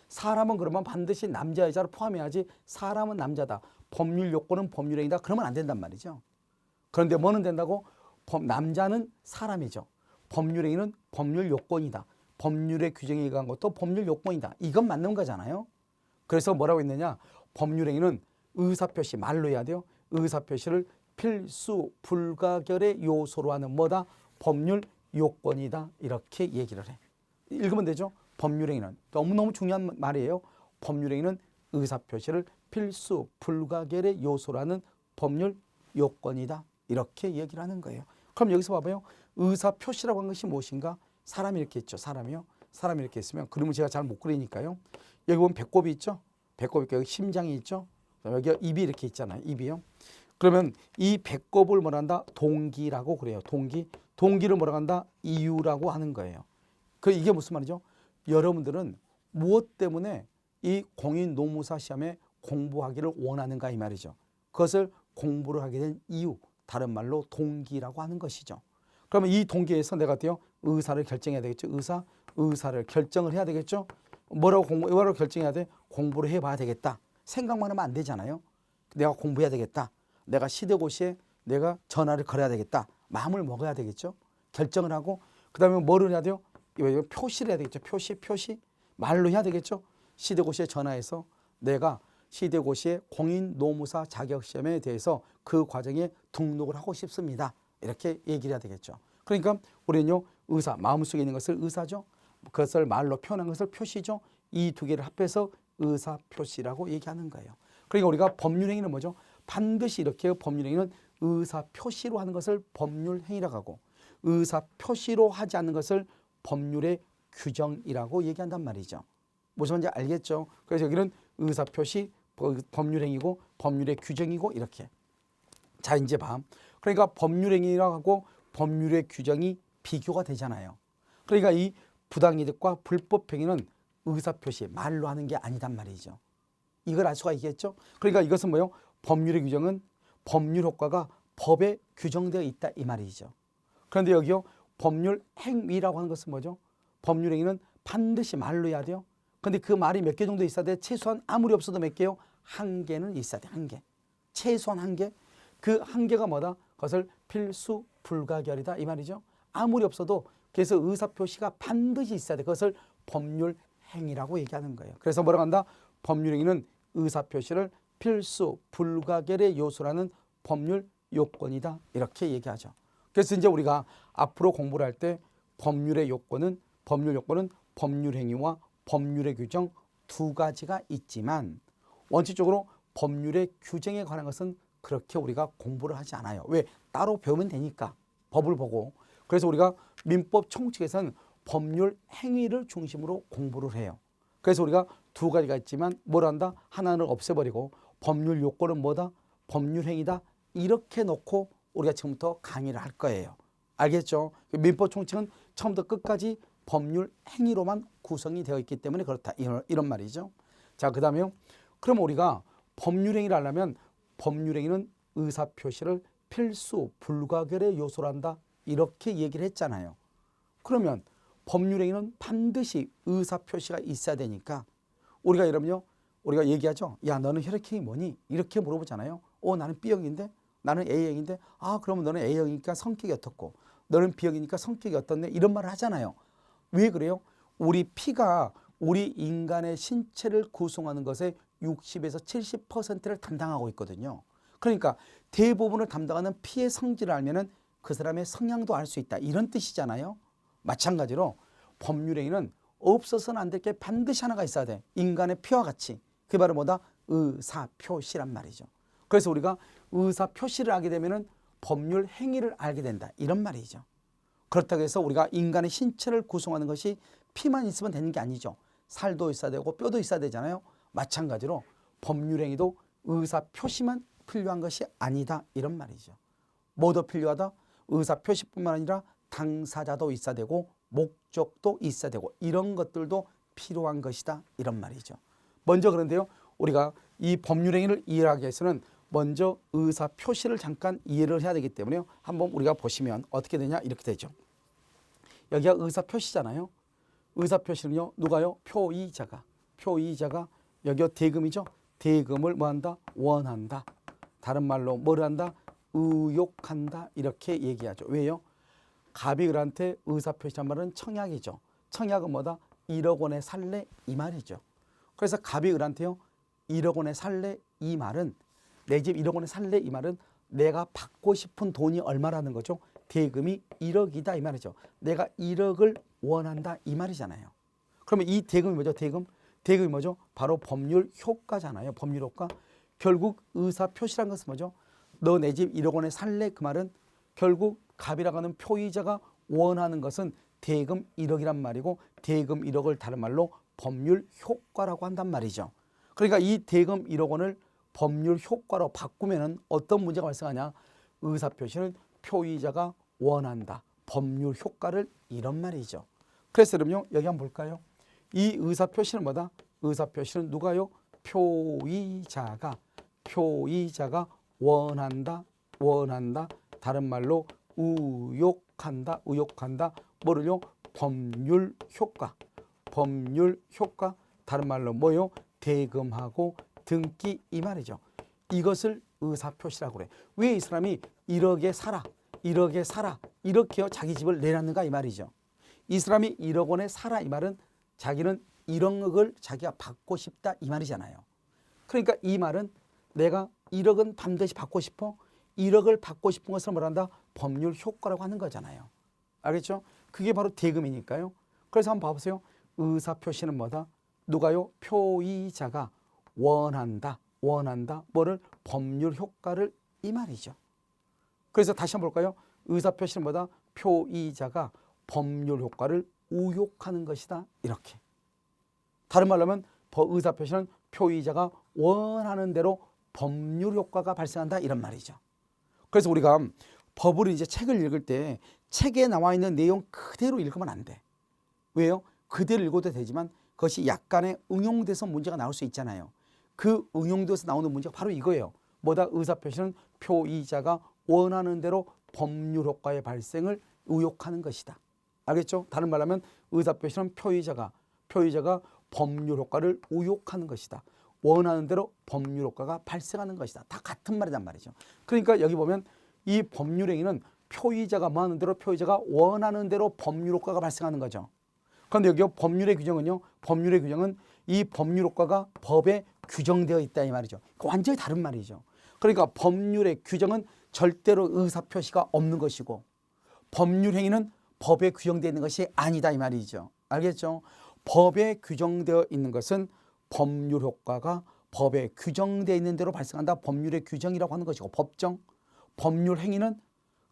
사람은 그러면 반드시 남자 여자를 포함해야지 사람은 남자다. 법률 요건은 법률행위다 그러면 안 된단 말이죠. 그런데 뭐는 된다고? 남자는 사람이죠. 법률행위는 법률 요건이다. 법률의 규정에 의한 것도 법률 요건이다. 이건 맞는 거잖아요. 그래서 뭐라고 했느냐? 법률행위는 의사표시, 말로 해야 돼요. 의사표시를 필수 불가결의 요소로 하는 뭐다? 법률 요건이다. 이렇게 얘기를 해. 읽으면 되죠? 법률행위는 너무너무 중요한 말이에요. 법률행위는 의사표시를 필수 불가결의 요소로 하는 법률 요건이다. 이렇게 얘기를 하는 거예요. 그럼 여기서 봐봐요. 의사표시라고 하는 것이 무엇인가? 사람이 이렇게 있죠. 사람이요. 사람이 이렇게 있으면 그림을 제가 잘 못 그리니까요. 여기 보면 배꼽이 있죠. 배꼽이 있고 여기 심장이 있죠. 여기 입이 이렇게 있잖아요. 입이요. 그러면 이 배꼽을 뭐란다? 동기라고 그래요. 동기를 뭐라고 한다? 이유라고 하는 거예요. 이게 무슨 말이죠? 여러분들은 무엇 때문에 이 공인노무사 시험에 공부하기를 원하는가 이 말이죠. 그것을 공부를 하게 된 이유, 다른 말로 동기라고 하는 것이죠. 그러면 이 동기에서 내가 어때요? 의사를 결정해야 되겠죠. 의사를 결정을 해야 되겠죠. 뭐라고 결정해야 돼? 공부를 해봐야 되겠다. 생각만 하면 안 되잖아요. 내가 공부해야 되겠다. 내가 시대고시에 내가 전화를 걸어야 되겠다. 마음을 먹어야 되겠죠. 결정을 하고 그 다음에 뭐를 해야 돼요? 이거 표시를 해야 되겠죠. 표시 말로 해야 되겠죠. 시대고시에 전화해서 내가 시대고시의 공인노무사 자격시험에 대해서 그 과정에 등록을 하고 싶습니다. 이렇게 얘기를 해야 되겠죠. 그러니까 우리는요, 의사, 마음속에 있는 것을 의사죠. 그것을 말로 표현한 것을 표시죠. 이 두 개를 합해서 의사표시라고 얘기하는 거예요. 그러니까 우리가 법률행위는 뭐죠? 반드시 이렇게 법률행위는 의사표시로 하는 것을 법률행위라고 하고, 의사표시로 하지 않는 것을 법률의 규정이라고 얘기한단 말이죠. 무슨 말인지 알겠죠? 그래서 여기는 의사표시, 법률행위고 법률의 규정이고 이렇게. 자, 이제 봐. 그러니까 법률행위라고 하고 법률의 규정이 비교가 되잖아요. 그러니까 이 부당이득과 불법행위는 의사표시, 말로 하는 게 아니단 말이죠. 이걸 알 수가 있겠죠? 그러니까 이것은 뭐예요? 법률의 규정은 법률 효과가 법에 규정되어 있다 이 말이죠. 그런데 여기요, 법률 행위라고 하는 것은 뭐죠? 법률 행위는 반드시 말로 해야 돼요. 근데 그 말이 몇 개 정도 있어야 돼? 최소한 아무리 없어도 몇 개요? 1개는 있어야 돼. 1개. 최소한 1개. 그 1개가 뭐다? 그것을 필수 불가결이다 이 말이죠. 아무리 없어도 그래서 의사표시가 반드시 있어야 돼. 그것을 법률 행위라고 얘기하는 거예요. 그래서 뭐라고 한다? 법률 행위는 의사표시를 필수 불가결의 요소라는 법률 요건이다. 이렇게 얘기하죠. 그래서 이제 우리가 앞으로 공부를 할 때 법률 요건은 법률 행위와 법률의 규정, 두 가지가 있지만 원칙적으로 법률의 규정에 관한 것은 그렇게 우리가 공부를 하지 않아요. 왜? 따로 배우면 되니까 법을 보고. 그래서 우리가 민법 총칙에서는 법률 행위를 중심으로 공부를 해요. 그래서 우리가 두 가지가 있지만 뭘 한다? 하나는 없애버리고 법률 요건은 뭐다? 법률 행위다. 이렇게 놓고 우리가 지금부터 강의를 할 거예요. 알겠죠? 민법 총칙은 처음부터 끝까지 법률 행위로만 구성이 되어 있기 때문에 그렇다. 이런 말이죠. 자, 그 다음에요. 그럼 우리가 법률 행위를 하려면 법률 행위는 의사표시를 필수 불가결의 요소로 한다. 이렇게 얘기를 했잖아요. 그러면 법률 행위는 반드시 의사표시가 있어야 되니까 우리가 이러면요. 우리가 얘기하죠. 야, 너는 혈액형이 뭐니? 이렇게 물어보잖아요. 나는 B형인데? 나는 A형인데? 아, 그러면 너는 A형이니까 성격이 어떻고 너는 B형이니까 성격이 어떻네? 이런 말을 하잖아요. 왜 그래요? 우리 피가 우리 인간의 신체를 구성하는 것의 60에서 70%를 담당하고 있거든요. 그러니까 대부분을 담당하는 피의 성질을 알면은 그 사람의 성향도 알 수 있다. 이런 뜻이잖아요. 마찬가지로 법률행위는 없어서는 안 될 게 반드시 하나가 있어야 돼. 인간의 피와 같이. 그게 바로 뭐다? 의사표시란 말이죠. 그래서 우리가 의사표시를 알게 되면은 법률 행위를 알게 된다. 이런 말이죠. 그렇다고 해서 우리가 인간의 신체를 구성하는 것이 피만 있으면 되는 게 아니죠. 살도 있어야 되고 뼈도 있어야 되잖아요. 마찬가지로 법률행위도 의사표시만 필요한 것이 아니다. 이런 말이죠. 뭐도 필요하다? 의사표시뿐만 아니라 당사자도 있어야 되고 목적도 있어야 되고 이런 것들도 필요한 것이다. 이런 말이죠. 먼저 그런데요. 우리가 이 법률행위를 이해하기 위해서는 먼저 의사표시를 잠깐 이해를 해야 되기 때문에요. 한번 우리가 보시면 어떻게 되냐? 이렇게 되죠. 여기가 의사표시잖아요. 의사표시는요. 누가요? 표의자가 여기가 대금이죠. 대금을 뭐한다? 원한다. 다른 말로 뭘 한다? 의욕한다. 이렇게 얘기하죠. 왜요? 갑이 을한테 의사표시한 말은 청약이죠. 청약은 뭐다? 1억 원에 살래? 이 말이죠. 그래서 갑이 을한테요. 1억 원에 살래? 이 말은 내 집 1억 원에 살래? 이 말은 내가 받고 싶은 돈이 얼마라는 거죠? 대금이 1억이다 이 말이죠. 내가 1억을 원한다 이 말이잖아요. 그러면 이 대금이 뭐죠? 대금이 뭐죠? 바로 법률 효과잖아요. 법률 효과. 결국 의사표시란 것은 뭐죠? 너 내 집 1억 원에 살래? 그 말은 결국 갑이라고 하는 표의자가 원하는 것은 대금 1억이란 말이고 대금 1억을 다른 말로 법률 효과라고 한단 말이죠. 그러니까 이 대금 1억 원을 법률 효과로 바꾸면 어떤 문제가 발생하냐? 의사표시는 표의자가 원한다. 법률 효과를 이런 말이죠. 그래서 여러분요. 여기 한번 볼까요? 이 의사표시는 뭐다? 의사표시는 누가요? 표의자가 원한다. 다른 말로 의욕한다. 뭐를요? 법률 효과. 다른 말로 뭐요? 대금하고 등기 이 말이죠. 이것을 의사표시라고 그래. 왜 이 사람이 1억에 살아 이렇게요 자기 집을 내놨는가 이 말이죠. 이 사람이 1억 원에 살아 이 말은 자기는 1억을 자기가 받고 싶다 이 말이잖아요. 그러니까 이 말은 내가 1억은 반드시 받고 싶어. 1억을 받고 싶은 것을 뭐란다? 법률 효과라고 하는 거잖아요. 알겠죠? 그게 바로 대금이니까요. 그래서 한번 봐보세요. 의사표시는 뭐다? 누가요? 표의자가 원한다. 뭐를? 법률 효과를 이 말이죠. 그래서 다시 한번 볼까요? 의사표시는 뭐다? 표의자가 법률 효과를 우욕하는 것이다. 이렇게. 다른 말로 하면 의사표시는 표의자가 원하는 대로 법률 효과가 발생한다. 이런 말이죠. 그래서 우리가 법을 이제 책을 읽을 때 책에 나와 있는 내용 그대로 읽으면 안 돼. 왜요? 그대로 읽어도 되지만 그것이 약간의 응용돼서 문제가 나올 수 있잖아요. 그 응용돼서 나오는 문제가 바로 이거예요. 뭐다? 의사표시는 표의자가 원하는 대로 법률 효과의 발생을 의욕하는 것이다. 알겠죠? 다른 말로 하면 의사표시는 표의자가 법률 효과를 의욕하는 것이다. 원하는 대로 법률 효과가 발생하는 것이다. 다 같은 말이란 말이죠. 그러니까 여기 보면 이 법률 행위는 표의자가 뭐 하는 대로 표의자가 원하는 대로 법률 효과가 발생하는 거죠. 그런데 여기 법률의 규정은요. 법률의 규정은 이 법률 효과가 법에 규정되어 있다 이 말이죠. 완전히 다른 말이죠. 그러니까 법률의 규정은 절대로 의사표시가 없는 것이고 법률 행위는 법에 규정되어 있는 것이 아니다 이 말이죠. 알겠죠? 법에 규정되어 있는 것은 법률 효과가 법에 규정되어 있는 대로 발생한다. 법률의 규정이라고 하는 것이고, 법률 행위는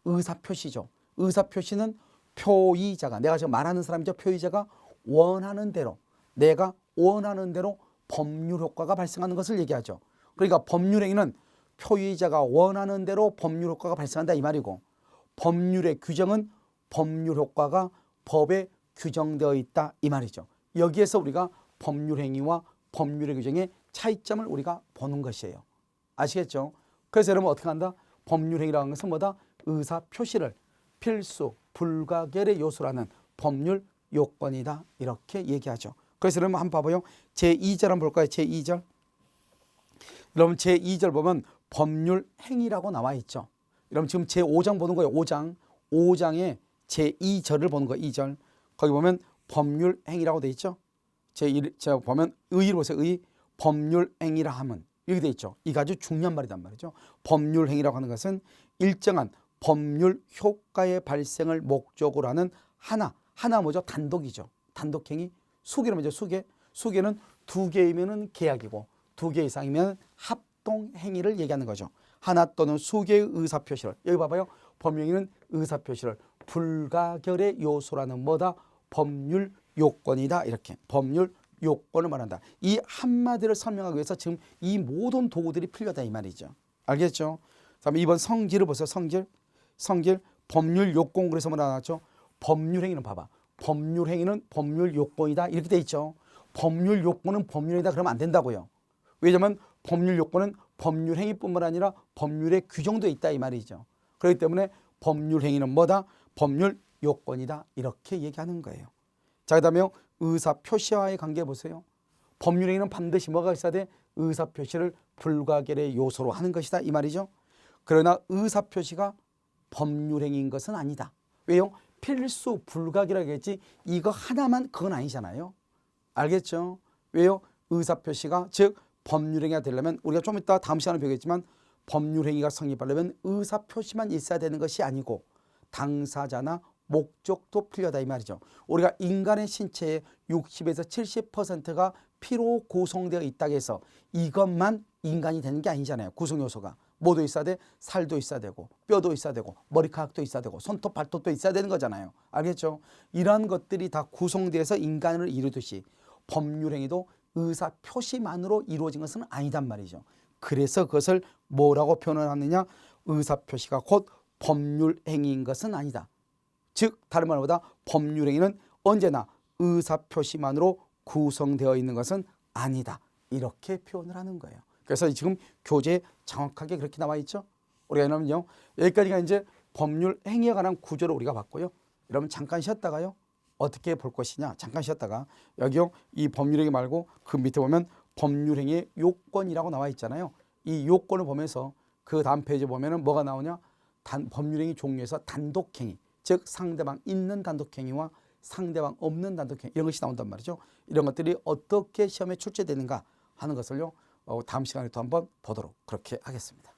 의사표시죠. 의사표시는 표의자가, 내가 지금 말하는 사람이죠. 표의자가 원하는 대로, 내가 원하는 대로 법률 효과가 발생하는 것을 얘기하죠. 그러니까 법률 행위는 표의자가 원하는 대로 법률 효과가 발생한다 이 말이고, 법률의 규정은 법률 효과가 법에 규정되어 있다 이 말이죠. 여기에서 우리가 법률 행위와 법률의 규정의 차이점을 우리가 보는 것이에요. 아시겠죠? 그래서 여러분 어떻게 한다? 법률 행위라는 하는 것은 뭐다? 의사 표시를 필수 불가결의 요소라는 법률 요건이다 이렇게 얘기하죠. 그래서 여러분 한번 봐봐요. 제2절 한번 볼까요? 제2절. 여러분 제2절 보면 법률 행위라고 나와 있죠. 여러분 지금 제5장 보는 거예요. 5장에 제2절을 보는 거예요. 2절. 거기 보면 법률 행위라고 돼 있죠. 제가 보면 의를 보세요. 의. 법률 행위라 함은 이렇게 돼 있죠. 이거 아주 중요한 말이란 말이죠. 법률 행위라고 하는 것은 일정한 법률 효과의 발생을 목적으로 하는 하나 뭐죠? 단독이죠. 단독행위. 수계는 뭐죠? 수계는 두 개이면은 계약이고 두 개 이상이면 합동행위를 얘기하는 거죠. 하나 또는 수개의 의사표시를, 여기 봐봐요. 법률행위는 의사표시를 불가결의 요소라는 뭐다? 법률 요건이다. 이렇게 법률 요건을 말한다. 이 한마디를 설명하기 위해서 지금 이 모든 도구들이 필요하다 이 말이죠. 알겠죠? 다음에 이번 성질을 보세요. 성질 법률 요건. 그래서 뭐라 나왔죠? 법률행위는 봐봐. 법률행위는 법률 요건이다 이렇게 돼 있죠. 법률 요건은 법률이다 그러면 안 된다고요. 왜냐하면 법률 요건은 법률행위뿐만 아니라 법률에 규정되어 있다 이 말이죠. 그렇기 때문에 법률행위는 뭐다? 법률 요건이다 이렇게 얘기하는 거예요. 자, 그 다음에 의사표시와의 관계 보세요. 법률행위는 반드시 뭐가 있어야 돼? 의사표시를 불가결의 요소로 하는 것이다 이 말이죠. 그러나 의사표시가 법률행위인 것은 아니다. 왜요? 필수 불가결이라고 했지 이거 하나만 그건 아니잖아요. 알겠죠? 왜요? 의사표시가 즉 법률행위가 되려면 우리가 좀 이따 다음 시간에 배우겠지만 법률행위가 성립하려면 의사표시만 있어야 되는 것이 아니고 당사자나 목적도 필요하다 이 말이죠. 우리가 인간의 신체의 60에서 70%가 피로 구성되어 있다고 해서 이것만 인간이 되는 게 아니잖아요. 구성요소가 뭐도 있어야 돼? 살도 있어야 되고 뼈도 있어야 되고 머리카락도 있어야 되고 손톱 발톱도 있어야 되는 거잖아요. 알겠죠? 이러한 것들이 다 구성되어서 인간을 이루듯이 법률행위도 의사표시만으로 이루어진 것은 아니단 말이죠. 그래서 그것을 뭐라고 표현을 하느냐? 의사표시가 곧 법률행위인 것은 아니다. 즉 다른 말보다 법률행위는 언제나 의사표시만으로 구성되어 있는 것은 아니다. 이렇게 표현을 하는 거예요. 그래서 지금 교재에 정확하게 그렇게 나와 있죠. 우리가 여러분요 여기까지가 이제 법률행위에 관한 구조를 우리가 봤고요. 여러분 잠깐 쉬었다가요. 어떻게 볼 것이냐? 잠깐 쉬었다가 여기요 이 법률행위 말고 그 밑에 보면 법률행위의 요건이라고 나와 있잖아요. 이 요건을 보면서 그 다음 페이지 보면은 뭐가 나오냐? 법률행위 종류에서 단독행위, 즉 상대방 있는 단독행위와 상대방 없는 단독행위 이런 것이 나온단 말이죠. 이런 것들이 어떻게 시험에 출제되는가 하는 것을요 다음 시간에 또 한번 보도록 그렇게 하겠습니다.